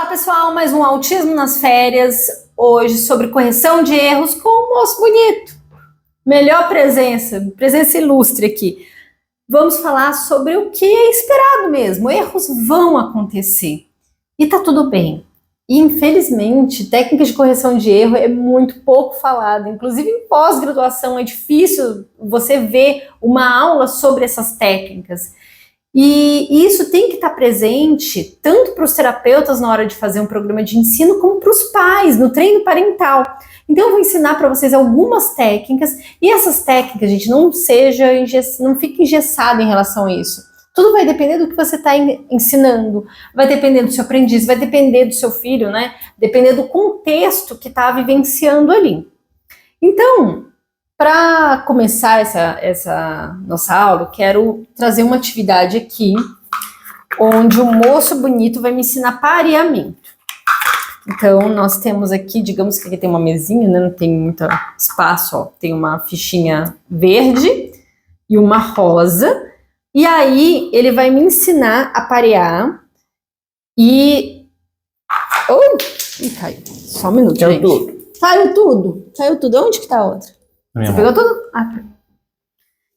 Fala pessoal, mais um Autismo nas Férias, hoje sobre correção de erros com um moço bonito. Melhor presença ilustre aqui. Vamos falar sobre o que é esperado mesmo, erros vão acontecer e tá tudo bem. E infelizmente, técnica de correção de erro é muito pouco falada, inclusive em pós-graduação é difícil você ver uma aula sobre essas técnicas. E isso tem que estar presente tanto para os terapeutas na hora de fazer um programa de ensino, como para os pais, no treino parental. Então eu vou ensinar para vocês algumas técnicas, e essas técnicas, gente, não fique engessado em relação a isso. Tudo vai depender do que você está ensinando, vai depender do seu aprendiz, vai depender do seu filho, né? Depender do contexto que está vivenciando ali. Então, para começar essa nossa aula, eu quero trazer uma atividade aqui, onde o moço bonito vai me ensinar pareamento. Então, nós temos aqui, digamos que aqui tem uma mesinha, né? Não tem muito espaço, ó. Tem uma fichinha verde e uma rosa. E aí, ele vai me ensinar a parear e... Ih, caiu. Só um minuto, gente. Caiu tudo. Caiu tudo. Onde que tá a outra? Você pegou tudo? Ah, tá.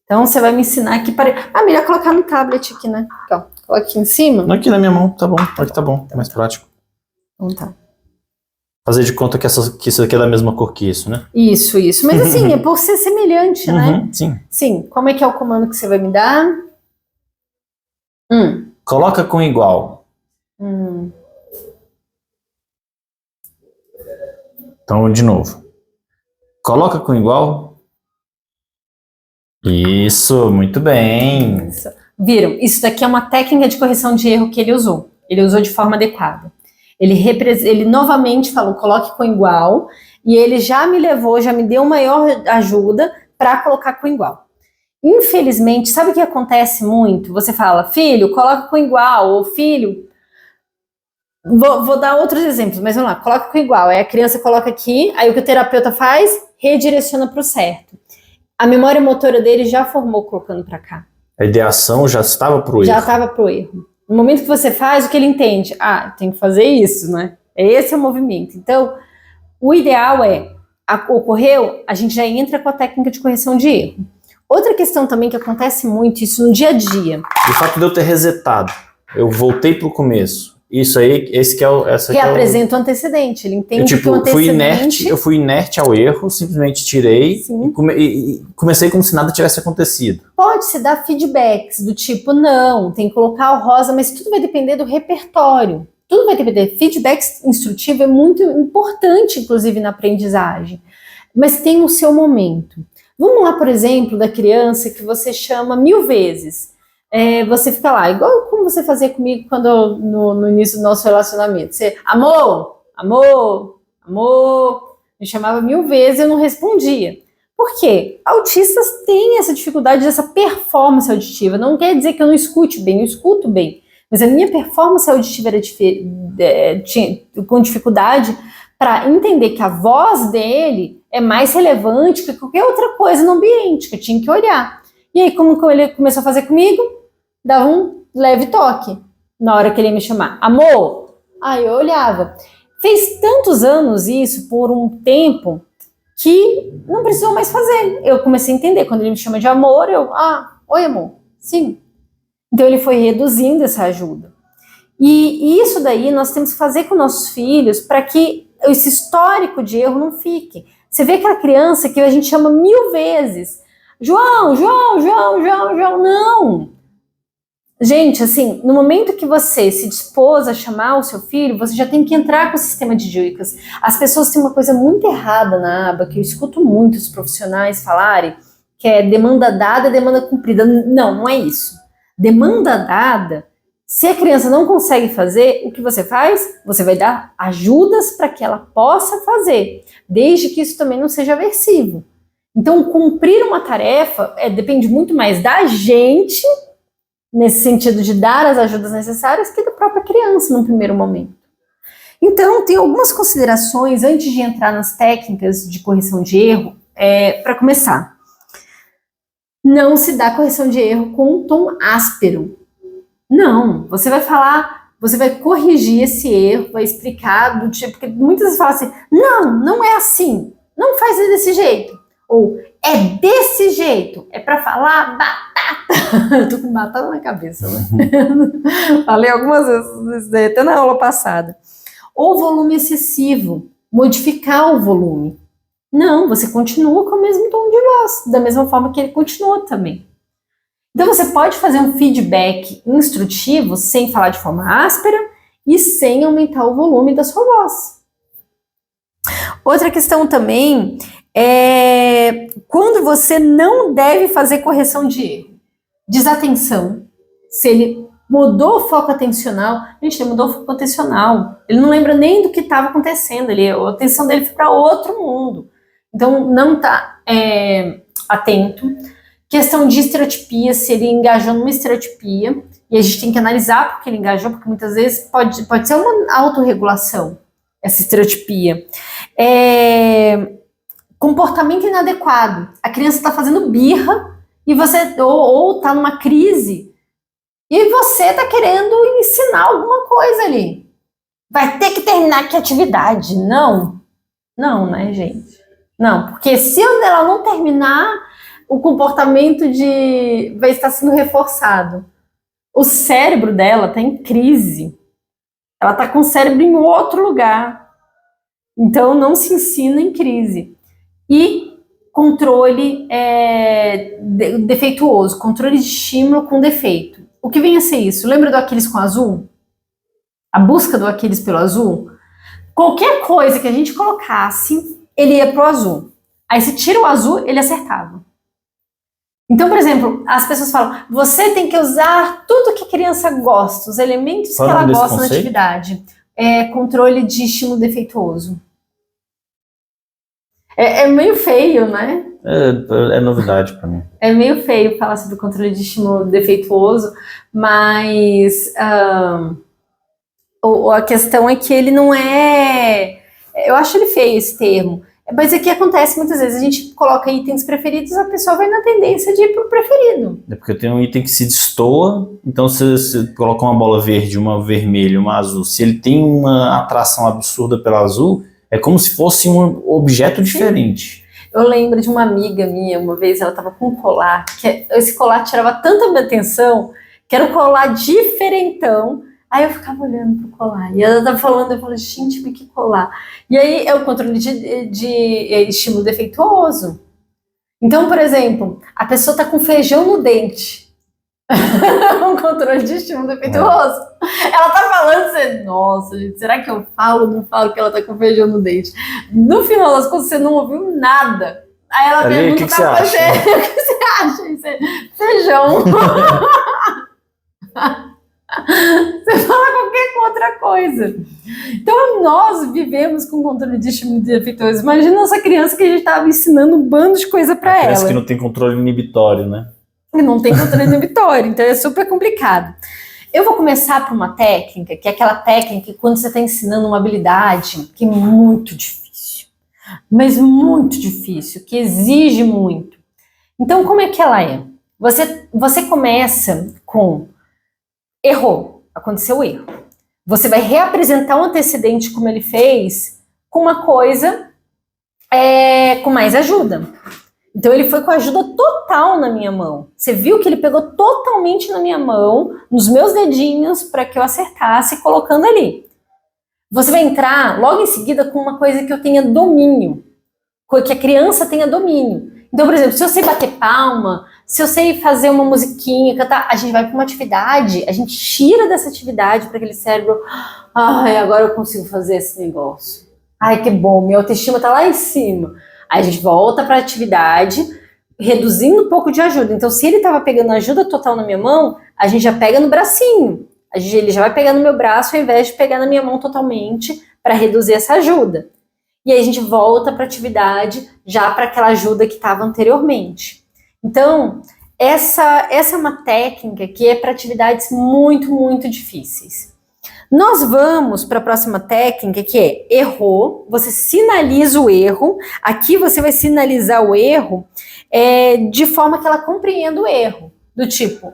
Então, você vai me ensinar aqui para... Ah, melhor colocar no tablet aqui, né? Aqui, ó. Coloca aqui em cima. Aqui na minha mão, tá bom. Aqui tá bom, é mais prático. Então tá. Fazer de conta que isso aqui é da mesma cor que isso, né? Isso. Mas assim, é por ser semelhante, né? Sim. Sim. Como é que é o comando que você vai me dar? Coloca com igual. Então, de novo. Coloca com igual. Isso, muito bem. Isso. Viram? Isso daqui é uma técnica de correção de erro que ele usou. Ele usou de forma adequada. Ele novamente falou, coloque com igual, e ele já me deu maior ajuda para colocar com igual. Infelizmente, sabe o que acontece muito? Você fala, filho, coloca com igual, ou filho... Vou dar outros exemplos, mas vamos lá, coloca com igual. Aí a criança coloca aqui, aí o que o terapeuta faz? Redireciona para o certo. A memória motora dele já formou colocando para cá. A ideação já estava pro erro. Já estava pro erro. No momento que você faz, o que ele entende? Ah, tem que fazer isso, né? Esse é o movimento. Então, o ideal é, ocorreu, a gente já entra com a técnica de correção de erro. Outra questão também que acontece muito, isso no dia a dia. O fato de eu ter resetado, eu voltei pro começo. Isso aí, Reapresenta o antecedente, ele entende que o antecedente... Eu fui inerte ao erro, simplesmente tirei e comecei como se nada tivesse acontecido. Pode-se dar feedbacks do tipo, não, tem que colocar o rosa, mas tudo vai depender do repertório. Tudo vai depender. Feedback instrutivo é muito importante, inclusive, na aprendizagem. Mas tem o seu momento. Vamos lá, por exemplo, da criança que você chama 1000 vezes. Você fica lá, igual como você fazia comigo quando no início do nosso relacionamento. Você, amor, me chamava 1000 vezes e eu não respondia. Por quê? Autistas têm essa dificuldade dessa performance auditiva. Não quer dizer que eu não escute bem, eu escuto bem. Mas a minha performance auditiva era com dificuldade para entender que a voz dele é mais relevante que qualquer outra coisa no ambiente, que eu tinha que olhar. E aí, como ele começou a fazer comigo, dava um leve toque na hora que ele ia me chamar. Amor! Aí eu olhava. Fez tantos anos isso, por um tempo, que não precisou mais fazer. Eu comecei a entender. Quando ele me chama de amor, oi amor. Sim. Então ele foi reduzindo essa ajuda. E isso daí nós temos que fazer com nossos filhos para que esse histórico de erro não fique. Você vê aquela criança que a gente chama 1000 vezes. João, não! Gente, assim, no momento que você se dispôs a chamar o seu filho, você já tem que entrar com o sistema de dicas. As pessoas têm uma coisa muito errada na aba, que eu escuto muitos profissionais falarem, que é demanda dada, demanda cumprida. Não é isso. Demanda dada, se a criança não consegue fazer, o que você faz? Você vai dar ajudas para que ela possa fazer, desde que isso também não seja aversivo. Então, cumprir uma tarefa depende muito mais da gente, nesse sentido de dar as ajudas necessárias, que da própria criança, no primeiro momento. Então, tem algumas considerações antes de entrar nas técnicas de correção de erro, para começar. Não se dá correção de erro com um tom áspero. Não, você vai falar você vai corrigir esse erro, vai explicar do tipo, porque muitas vezes falam assim, não é assim, não faz desse jeito, ou é desse jeito, é para falar batata. Eu tô com batata na cabeça, né? Falei algumas vezes, até na aula passada. Ou volume excessivo, modificar o volume. Não, você continua com o mesmo tom de voz, da mesma forma que ele continua também. Então você pode fazer um feedback instrutivo sem falar de forma áspera e sem aumentar o volume da sua voz. Outra questão também é quando você não deve fazer correção de erro. Desatenção. Se ele mudou o foco atencional, gente, ele mudou o foco atencional. Ele não lembra nem do que estava acontecendo, a atenção dele foi para outro mundo. Então não está atento. Questão de estereotipia, se ele engajou numa estereotipia, e a gente tem que analisar porque ele engajou, porque muitas vezes pode ser uma autorregulação, essa estereotipia. Comportamento inadequado. A criança está fazendo birra, e você, ou está numa crise, e você está querendo ensinar alguma coisa ali. Vai ter que terminar que atividade. Não, né, gente? Não, porque se ela não terminar, o comportamento vai estar sendo reforçado. O cérebro dela está em crise. Ela está com o cérebro em outro lugar. Então, não se ensina em crise. E controle defeituoso, controle de estímulo com defeito. O que vem a ser isso? Lembra do Aquiles com azul? A busca do Aquiles pelo azul? Qualquer coisa que a gente colocasse, ele ia pro azul. Aí se tira o azul, ele acertava. Então, por exemplo, as pessoas falam, você tem que usar tudo que a criança gosta, os elementos que ela gosta na atividade. Controle de estímulo defeituoso. É meio feio, né? É novidade para mim. É meio feio falar sobre controle de estímulo defeituoso, mas a questão é que ele não é... Eu acho ele feio esse termo. Mas é que acontece muitas vezes, a gente coloca itens preferidos, a pessoa vai na tendência de ir pro preferido. É porque tem um item que se destoa, então você coloca uma bola verde, uma vermelha, uma azul. Se ele tem uma atração absurda pelo azul, é como se fosse um objeto diferente. Eu lembro de uma amiga minha, uma vez ela estava com um colar, que esse colar tirava tanta minha atenção, que era um colar diferentão. Aí eu ficava olhando pro colar, e ela tava falando, eu falei, gente, mas que colar? E aí é o controle de estímulo defeituoso. Então, por exemplo, a pessoa tá com feijão no dente. Um controle de estímulo defeituoso. Ela tá falando, você, nossa, gente, será que eu falo ou não falo que ela tá com feijão no dente? No final das contas, você não ouviu nada. Aí ela pergunta pra você, o que você acha? Isso é feijão. Você fala qualquer outra coisa. Então nós vivemos com controle de estímulo defeituoso. Imagina essa criança que a gente estava ensinando um bando de coisa para ela. Parece que não tem controle inibitório, né? Não tem controle inibitório, então é super complicado. Eu vou começar por uma técnica, que é aquela técnica que quando você está ensinando uma habilidade que é muito difícil, mas muito difícil, que exige muito. Então como é que ela é? Você começa com errou, aconteceu o erro. Você vai reapresentar um antecedente como ele fez com uma coisa com mais ajuda. Então ele foi com ajuda total na minha mão. Você viu que ele pegou totalmente na minha mão, nos meus dedinhos, para que eu acertasse, colocando ali. Você vai entrar logo em seguida com uma coisa que eu tenha domínio, que a criança tenha domínio. Então, por exemplo, se eu sei bater palma, se eu sei fazer uma musiquinha, cantar, a gente vai para uma atividade, a gente tira dessa atividade para aquele cérebro, ai, agora eu consigo fazer esse negócio. Ai, que bom, minha autoestima tá lá em cima. Aí a gente volta para a atividade, reduzindo um pouco de ajuda. Então, se ele estava pegando ajuda total na minha mão, a gente já pega no bracinho. Ele já vai pegar no meu braço ao invés de pegar na minha mão totalmente para reduzir essa ajuda. E aí a gente volta para a atividade já para aquela ajuda que estava anteriormente. Então, essa é uma técnica que é para atividades muito, muito difíceis. Nós vamos para a próxima técnica, que é errou, você sinaliza o erro, aqui você vai sinalizar o erro de forma que ela compreenda o erro, do tipo,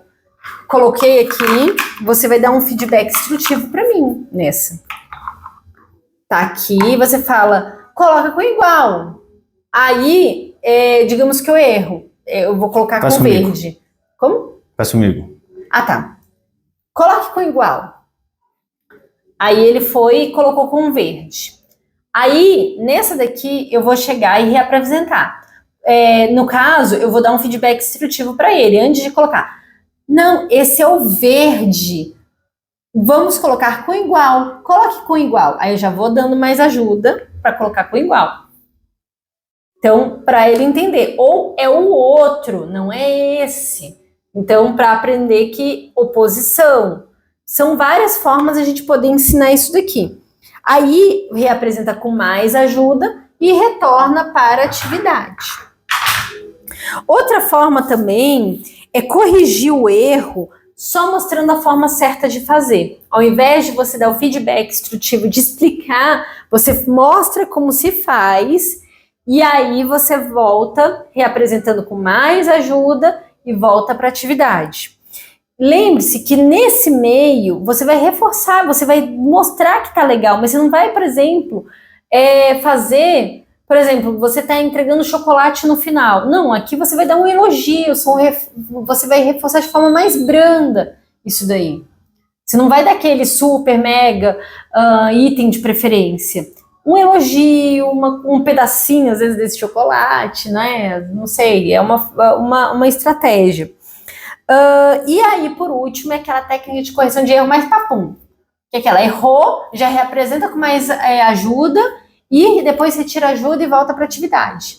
Coloquei aqui, você vai dar um feedback instrutivo para mim nessa. Tá aqui, você fala, coloca com igual. Aí, digamos que eu erro. Eu vou colocar com verde. Como? Faz comigo. Ah, tá. Coloque com igual. Aí ele foi e colocou com verde. Aí, nessa daqui, eu vou chegar e reapresentar. No caso, eu vou dar um feedback instrutivo para ele, antes de colocar. Não, esse é o verde. Vamos colocar com igual. Coloque com igual. Aí eu já vou dando mais ajuda para colocar com igual. Então, para ele entender. Ou é o outro, não é esse. Então, para aprender que oposição. São várias formas a gente poder ensinar isso daqui. Aí, reapresenta com mais ajuda e retorna para a atividade. Outra forma também é corrigir o erro só mostrando a forma certa de fazer. Ao invés de você dar o feedback instrutivo de explicar, você mostra como se faz e aí você volta reapresentando com mais ajuda e volta para a atividade. Lembre-se que nesse meio você vai reforçar, você vai mostrar que tá legal, mas você não vai, por exemplo, fazer, por exemplo, você tá entregando chocolate no final. Não, aqui você vai dar um elogio, você vai reforçar de forma mais branda isso daí. Você não vai dar aquele super, mega item de preferência. Um elogio, um pedacinho, às vezes, desse chocolate, né? Não sei, é uma estratégia. E aí, por último, é aquela técnica de correção de erro mais papum. Que é aquela, errou, já reapresenta com mais ajuda e depois retira ajuda e volta para a atividade.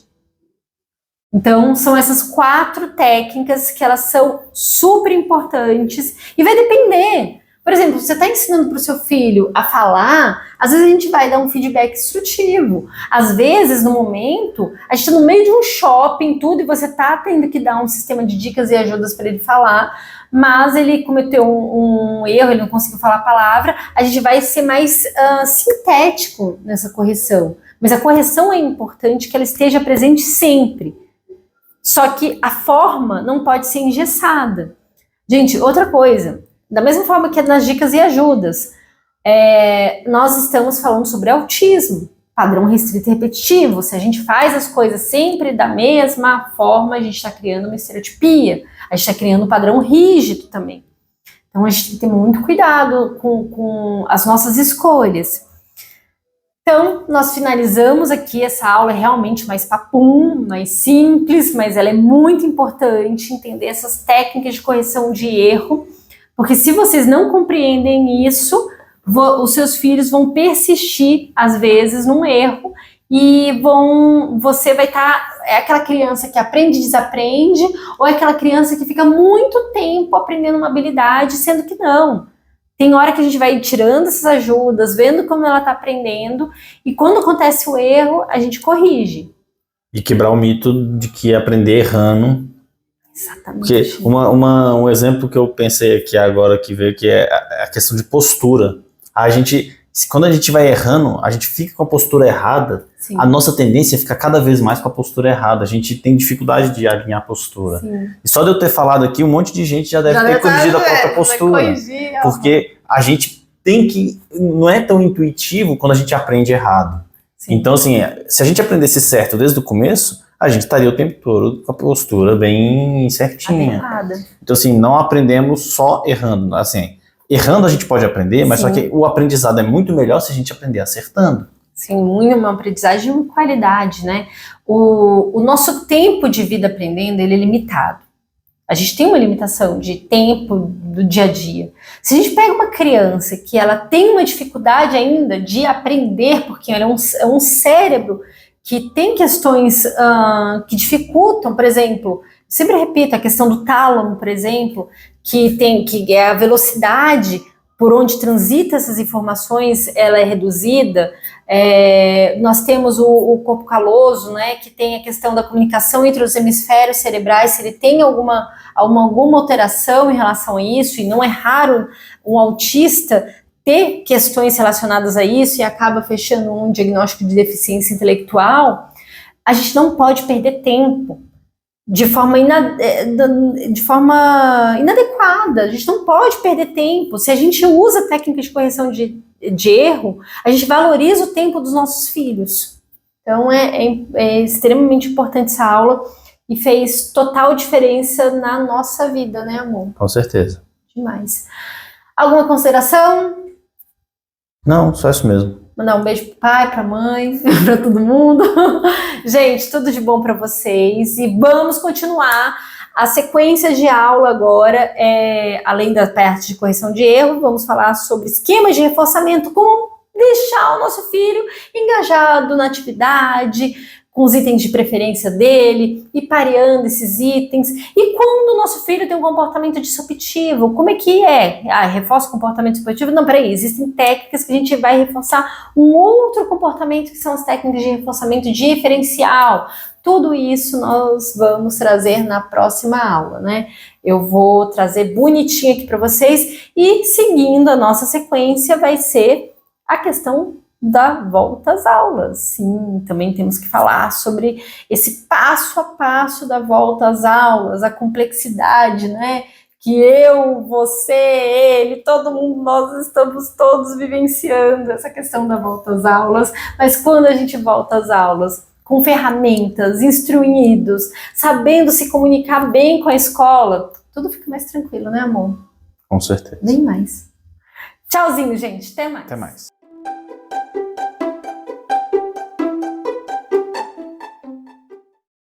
Então, são essas 4 técnicas que elas são super importantes e vai depender. Por exemplo, você está ensinando para o seu filho a falar, às vezes a gente vai dar um feedback instrutivo. Às vezes, no momento, a gente está no meio de um shopping, tudo, e você está tendo que dar um sistema de dicas e ajudas para ele falar, mas ele cometeu um erro, ele não conseguiu falar a palavra, a gente vai ser mais sintético nessa correção. Mas a correção é importante que ela esteja presente sempre. Só que a forma não pode ser engessada. Gente, outra coisa, da mesma forma que é nas dicas e ajudas, nós estamos falando sobre autismo, padrão restrito e repetitivo. Se a gente faz as coisas sempre da mesma forma, a gente está criando uma estereotipia, a gente está criando um padrão rígido também. Então a gente tem que ter muito cuidado com as nossas escolhas. Então, nós finalizamos aqui, essa aula é realmente mais papum, mais simples, mas ela é muito importante entender essas técnicas de correção de erro, porque se vocês não compreendem isso, os seus filhos vão persistir, às vezes, num erro, e você vai estar, é aquela criança que aprende e desaprende, ou é aquela criança que fica muito tempo aprendendo uma habilidade, sendo que não. Tem hora que a gente vai tirando essas ajudas, vendo como ela está aprendendo, e quando acontece o erro, a gente corrige. E quebrar o mito de que aprender errando. Exatamente. Porque um exemplo que eu pensei aqui agora que veio, que é a questão de postura. Quando a gente vai errando, a gente fica com a postura errada, sim, a nossa tendência é ficar cada vez mais com a postura errada. A gente tem dificuldade de alinhar a postura. Sim. E só de eu ter falado aqui, um monte de gente já deve ter corrigido a própria postura. Porque a gente tem que... Não é tão intuitivo quando a gente aprende errado. Sim. Então, assim, se a gente aprendesse certo desde o começo, a gente estaria o tempo todo com a postura bem certinha. Adequada. Então, assim, não aprendemos só errando. Assim, errando a gente pode aprender, mas sim, só que o aprendizado é muito melhor se a gente aprender acertando. Sim, uma aprendizagem de qualidade, né? O nosso tempo de vida aprendendo, ele é limitado. A gente tem uma limitação de tempo do dia a dia. Se a gente pega uma criança que ela tem uma dificuldade ainda de aprender, porque ela é um cérebro que tem questões que dificultam, por exemplo, sempre repito, a questão do tálamo, por exemplo, que é a velocidade por onde transita essas informações, ela é reduzida. Nós temos o corpo caloso, né, que tem a questão da comunicação entre os hemisférios cerebrais, se ele tem alguma alteração em relação a isso, e não é raro um autista ter questões relacionadas a isso e acaba fechando um diagnóstico de deficiência intelectual. A gente não pode perder tempo. de forma inadequada. A gente não pode perder tempo. Se a gente usa técnicas de correção de erro, a gente valoriza o tempo dos nossos filhos. Então é extremamente importante essa aula e fez total diferença na nossa vida, né, amor? Com certeza. Demais. Alguma consideração? Não, só isso mesmo. Mandar um beijo pro pai, pra mãe, pra todo mundo. Gente, tudo de bom para vocês. E vamos continuar a sequência de aula agora, além da parte de correção de erro, vamos falar sobre esquemas de reforçamento, como deixar o nosso filho engajado na atividade, com os itens de preferência dele, e pareando esses itens. E quando o nosso filho tem um comportamento disruptivo, como é que é? Reforça o comportamento disruptivo? Não, peraí, existem técnicas que a gente vai reforçar um outro comportamento, que são as técnicas de reforçamento diferencial. Tudo isso nós vamos trazer na próxima aula, né? Eu vou trazer bonitinho aqui para vocês, e seguindo a nossa sequência vai ser a questão da volta às aulas. Sim, também temos que falar sobre esse passo a passo da volta às aulas, a complexidade, né? Que eu, você, ele, todo mundo, nós estamos todos vivenciando essa questão da volta às aulas. Mas quando a gente volta às aulas com ferramentas, instruídos, sabendo se comunicar bem com a escola, tudo fica mais tranquilo, né, amor? Com certeza. Nem mais. Tchauzinho, gente. Até mais. Até mais.